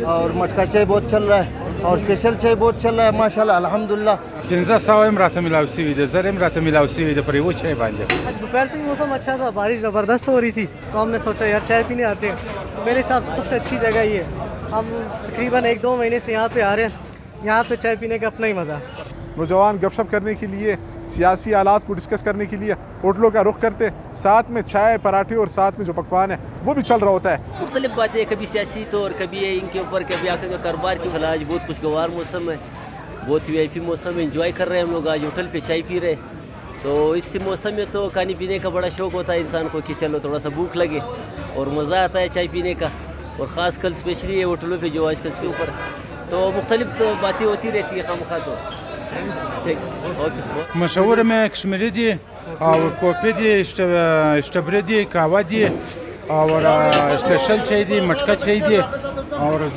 और मटका चाय बहुत चल रहा है और स्पेशल चाय बहुत चल रहा है माशाल्लाह अल्हम्दुलिल्लाह। 1500 रात मिलाव सी हुई, ज़र रात मिलाव सी हुई पर वो चाय बांध। आज दोपहर से ही मौसम अच्छा था, बारिश ज़बरदस्त हो रही थी, तो हमने सोचा यार चाय पीने आते हैं। तो मेरे हिसाब से सबसे अच्छी जगह ये है। हम तकरीबन 1-2 महीने से यहाँ पे आ रहे हैं, यहाँ पे चाय पीने का अपना ही मज़ा। नौजवान गपशप करने के लिए, सियासी हालात को डिस्कस करने के लिए होटलों का रुख करते, साथ में चाय पराठे और साथ में जो पकवान है वो भी चल रहा होता है। मुख्तलिफ बातें, कभी सियासी तौर, कभी इनके ऊपर, कभी आकर जो कारोबार की। आज बहुत खुशगवार मौसम है, बहुत VIP मौसम, एंजॉय कर रहे हैं हम लोग। आज होटल पे चाय पी रहे, तो इस मौसम में तो खाने पीने का बड़ा शौक़ होता है इंसान को कि चलो थोड़ा सा भूख लगे और मज़ा आता है चाय पीने का। और ख़ास कर स्पेशली होटलों पे जो आजकल इसके ऊपर तो मुख्तलिफ तो बातें होती रहती है खामखा। तो मशहूर में कश्मीरी दी और कॉफ़ी दी, स्ट्रॉबेरी दी, कहवा दी और स्पेशल चाय दी, मटका चाय दी और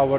और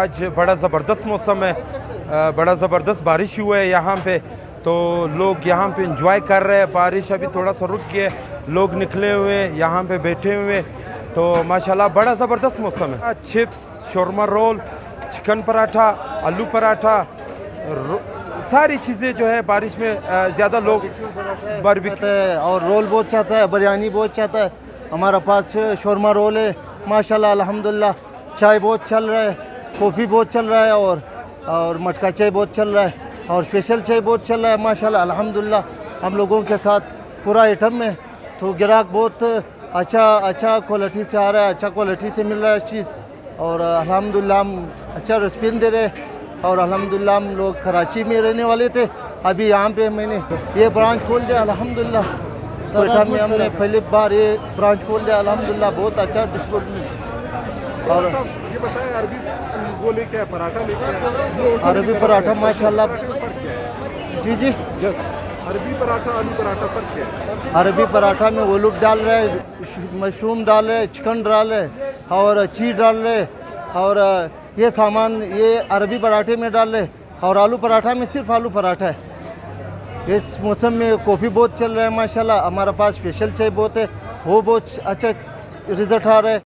आज बड़ा ज़बरदस्त मौसम है, बड़ा ज़बरदस्त बारिश हुआ है यहाँ पे, तो लोग यहाँ पे एंजॉय कर रहे हैं। बारिश अभी थोड़ा सा रुक गया, लोग निकले हुए यहाँ पे बैठे हुए, तो माशाल्लाह बड़ा ज़बरदस्त मौसम है। Chips, shawarma roll, chicken paratha, aloo paratha, सारी चीज़ें जो है बारिश में ज़्यादा लोग बारबेक्यू और रोल बहुत चाहता है, बिरयानी बहुत चाहता है। हमारा पास शोरमा रोल है माशाल्लाह अल्हम्दुलिल्लाह। चाय बहुत चल रहा है, कॉफ़ी बहुत चल रहा है और मटका चाय बहुत चल रहा है और स्पेशल चाय बहुत चल रहा है माशाल्लाह अल्हम्दुलिल्लाह। हम लोगों के साथ पूरा आइटम में तो ग्राहक बहुत अच्छा क्वालिटी से आ रहा है, अच्छा क्वालिटी से मिल रहा है चीज़ और अल्हम्दुलिल्लाह हम अच्छा रिस्पॉन्स दे रहे हैं। और अल्हम्दुलिल्लाह हम लोग कराची में रहने वाले थे, अभी यहाँ पे मैंने ये ब्रांच खोल दिया अल्हम्दुलिल्लाह। कोयटा में हमने पहली बार ये ब्रांच खोल दिया अल्हम्दुलिल्लाह, बहुत अच्छा डिस्काउंट में। और ये बताएं अरबी वो लेके आए पराठा लेके आए, अरबी पराठा माशाल्लाह जी यस अरबी पराठा आलू पराठा पर क्या है? अरबी पराठा में वो लोग डाल रहे हैं, मशरूम डाल रहे हैं, चिकन डाल रहे हैं और चीज़ डाल रहे हैं और ये सामान ये अरबी पराठे में डाल रहे और आलू पराठा में सिर्फ आलू पराठा है। इस मौसम में कॉफ़ी बहुत चल रहा है माशाल्लाह। हमारा पास स्पेशल चाय बहुत है, वो बहुत अच्छा रिजल्ट आ रहा है।